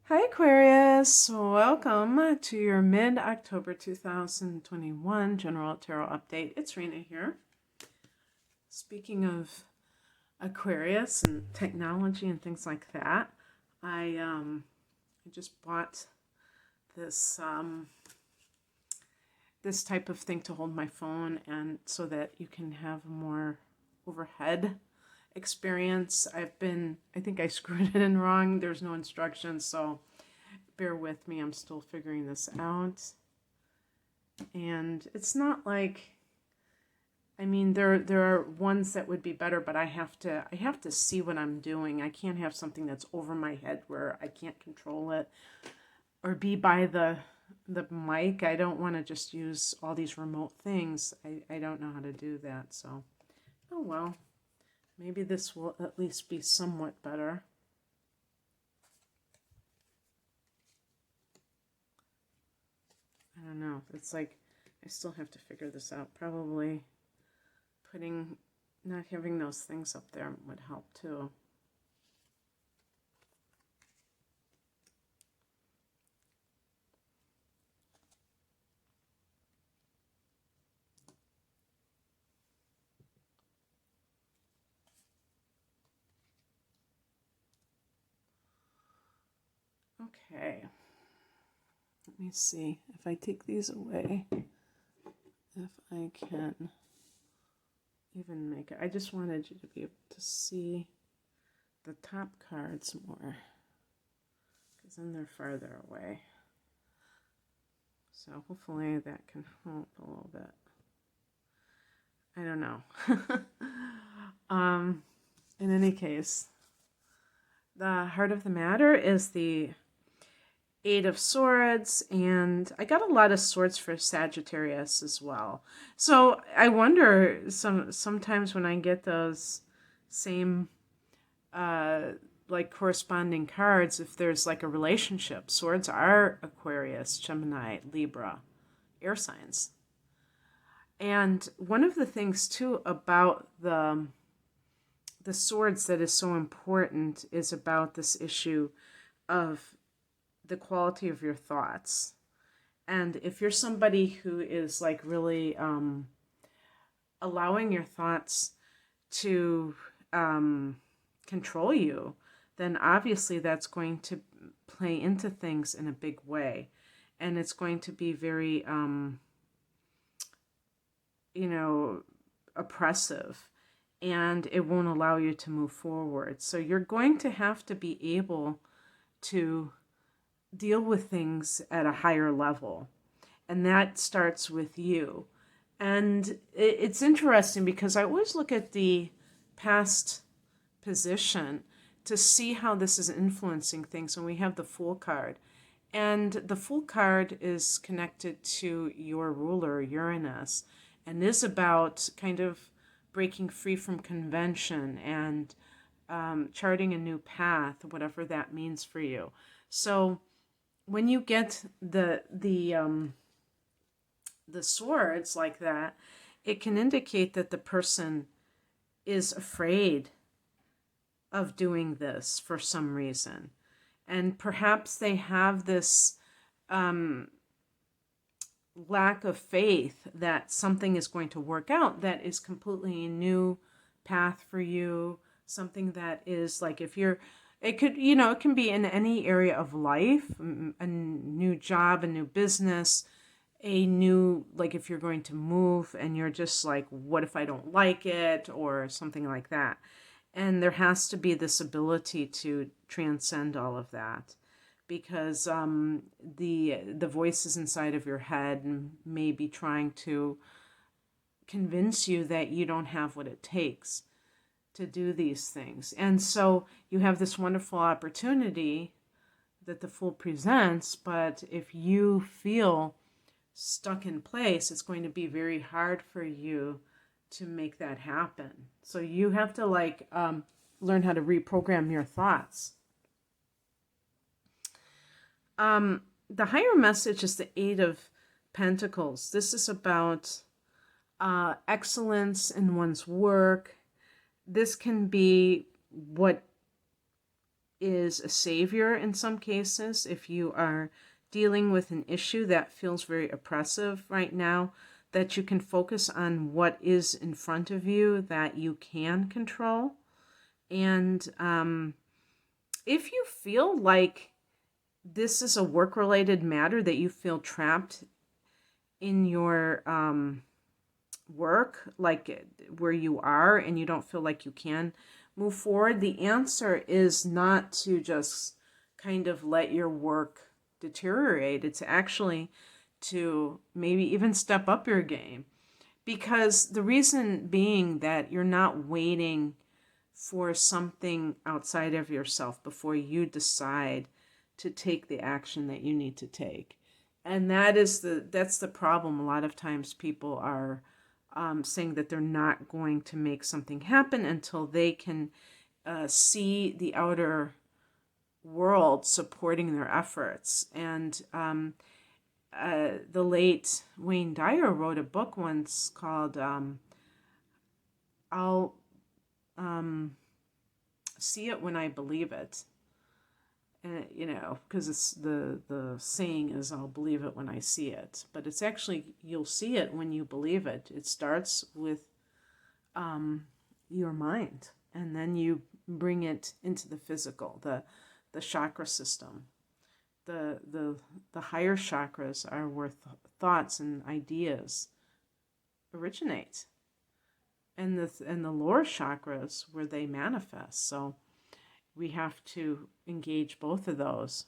Hi Aquarius, welcome to your mid-October 2021 General Tarot Update. It's Rena here. Speaking of Aquarius and technology and things like that, I just bought this this type of thing to hold my phone, and so that you can have a more overhead experience. I think I screwed it in wrong. There's no instructions, so bear with me. I'm still figuring this out. And it's not like, there are ones that would be better, but I have to see what I'm doing. I can't have something that's over my head where I can't control it or be by the mic. I don't want to just use all these remote things. I don't know how to do that. So, oh well. Maybe this will at least be somewhat better. I don't know. It's like I still have to figure this out. Probably not having those things up there would help too. Okay. Let me see if I take these away, if I can even make it. I just wanted you to be able to see the top cards more, because then they're farther away. So hopefully that can help a little bit. I don't know. In any case, the heart of the matter is the Eight of Swords, and I got a lot of swords for Sagittarius as well. So I wonder sometimes when I get those same like corresponding cards, if there's like a relationship. Swords are Aquarius, Gemini, Libra, air signs. And one of the things too about the swords that is so important is about this issue of the quality of your thoughts. And if you're somebody who is like really allowing your thoughts to control you, then obviously that's going to play into things in a big way. And it's going to be very, oppressive. And it won't allow you to move forward. So you're going to have to be able to deal with things at a higher level. And that starts with you. And it's interesting because I always look at the past position to see how this is influencing things when we have the Fool card. And the Fool card is connected to your ruler, Uranus, and is about kind of breaking free from convention and charting a new path, whatever that means for you. So when you get the swords like that, it can indicate that the person is afraid of doing this for some reason. And perhaps they have this lack of faith that something is going to work out that is completely a new path for you. Something that is like, it can be in any area of life, a new job, a new business, like if you're going to move and you're just like, what if I don't like it, or something like that. And there has to be this ability to transcend all of that, because the voices inside of your head may be trying to convince you that you don't have what it takes to do these things. And so you have this wonderful opportunity that the Fool presents, but if you feel stuck in place, it's going to be very hard for you to make that happen. So you have to learn how to reprogram your thoughts. The higher message is the Eight of Pentacles. This is about excellence in one's work. This can be what is a savior in some cases. If you are dealing with an issue that feels very oppressive right now, that you can focus on what is in front of you that you can control. And if you feel like this is a work-related matter, that you feel trapped in your work, like where you are, and you don't feel like you can move forward, the answer is not to just kind of let your work deteriorate. It's actually to maybe even step up your game. Because the reason being that you're not waiting for something outside of yourself before you decide to take the action that you need to take. And that's the problem. A lot of times people are saying that they're not going to make something happen until they can see the outer world supporting their efforts. And the late Wayne Dyer wrote a book once called I'll See It When I Believe It. Because it's the saying is, I'll believe it when I see it. But it's actually, you'll see it when you believe it. It starts with your mind, and then you bring it into the physical, the chakra system. The higher chakras are where thoughts and ideas originate, and the lower chakras where they manifest. So we have to engage both of those.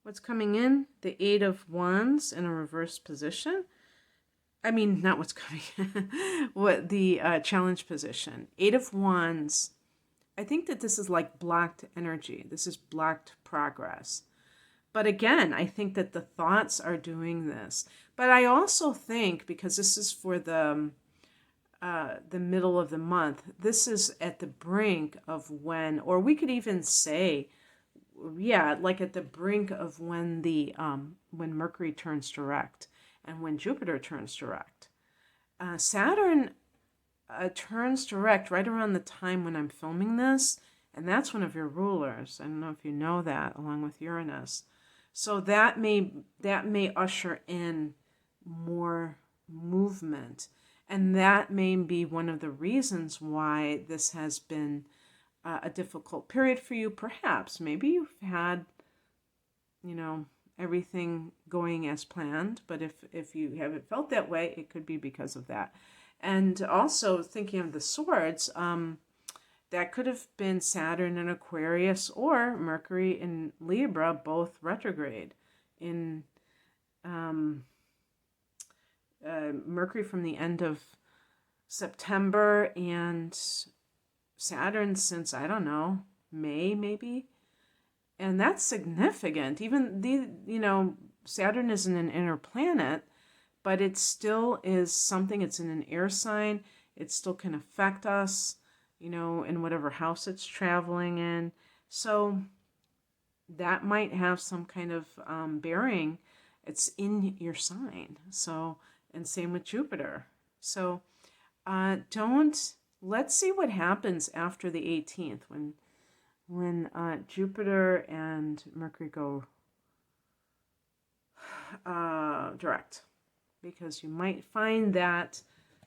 What's coming in? The Eight of Wands in a reverse position. I mean, not what's coming in. What the challenge position. Eight of Wands. I think that this is like blocked energy. This is blocked progress. But again, I think that the thoughts are doing this. But I also think, because this is for the middle of the month, this is at the brink of when, or we could even say, like at the brink of when when Mercury turns direct and when Jupiter turns direct. Saturn turns direct right around the time when I'm filming this, and that's one of your rulers. I don't know if you know that, along with Uranus. So that may usher in more movement. And that may be one of the reasons why this has been a difficult period for you. Perhaps, maybe you've had, everything going as planned. But if you haven't felt that way, it could be because of that. And also thinking of the swords, that could have been Saturn in Aquarius or Mercury in Libra, both retrograde. In Mercury from the end of September, and Saturn since, I don't know, May maybe. And that's significant. Even Saturn isn't an inner planet, but it still is something. It's in an air sign. It still can affect us, in whatever house it's traveling in. So that might have some kind of bearing. It's in your sign. So, and same with Jupiter. So let's see what happens after the 18th when Jupiter and Mercury go direct. Because you might find that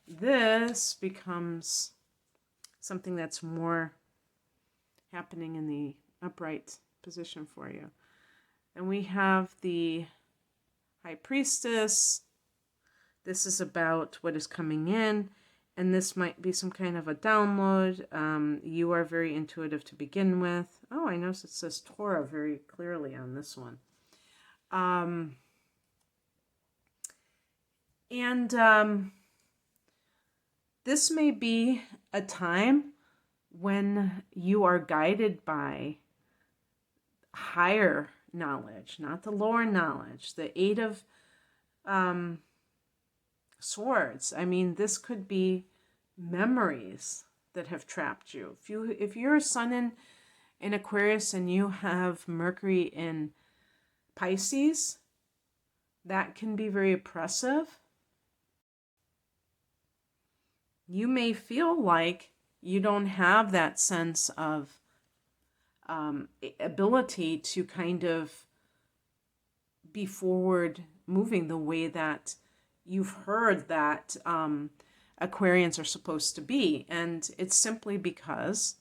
this becomes something that's more happening in the upright position for you. And we have the High Priestess. This is about what is coming in, and this might be some kind of a download. You are very intuitive to begin with. Oh, I notice it says Torah very clearly on this one. This may be a time when you are guided by higher knowledge, not the lower knowledge. The Eight of Swords. I mean, this could be memories that have trapped you. If you're a sun in Aquarius and you have Mercury in Pisces, that can be very oppressive. you may feel like you don't have that sense of ability to kind of be forward moving the way that you've heard that Aquarians are supposed to be. And it's simply because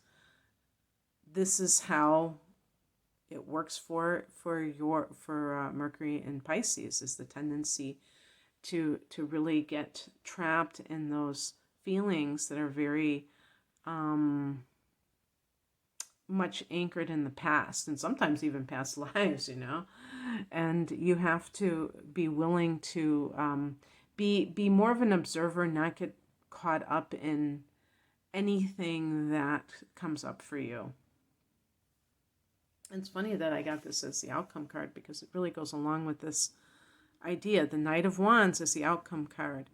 this is how it works for Mercury in Pisces, is the tendency to really get trapped in those feelings that are very much anchored in the past, and sometimes even past lives, and you have to be willing to be more of an observer, not get caught up in anything that comes up for you. It's funny that I got this as the outcome card, because it really goes along with this idea. The Knight of Wands is the outcome card.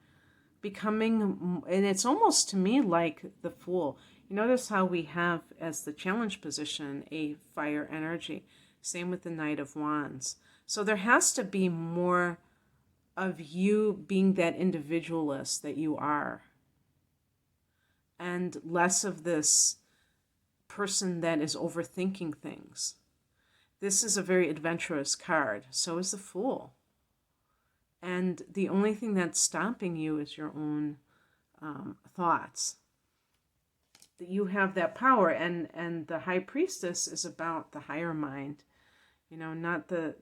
Becoming, and it's almost to me like the Fool. You notice how we have as the challenge position a fire energy. Same with the Knight of Wands. So there has to be more of you being that individualist that you are, and less of this person that is overthinking things. This is a very adventurous card. So is the Fool. And the only thing that's stopping you is your own thoughts. That you have that power, and the High Priestess is about the higher mind, not the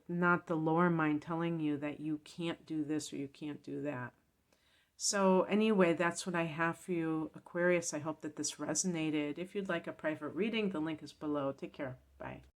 lower mind telling you that you can't do this or you can't do that. So anyway, that's what I have for you, Aquarius. I hope that this resonated. If you'd like a private reading, the link is below. Take care. Bye.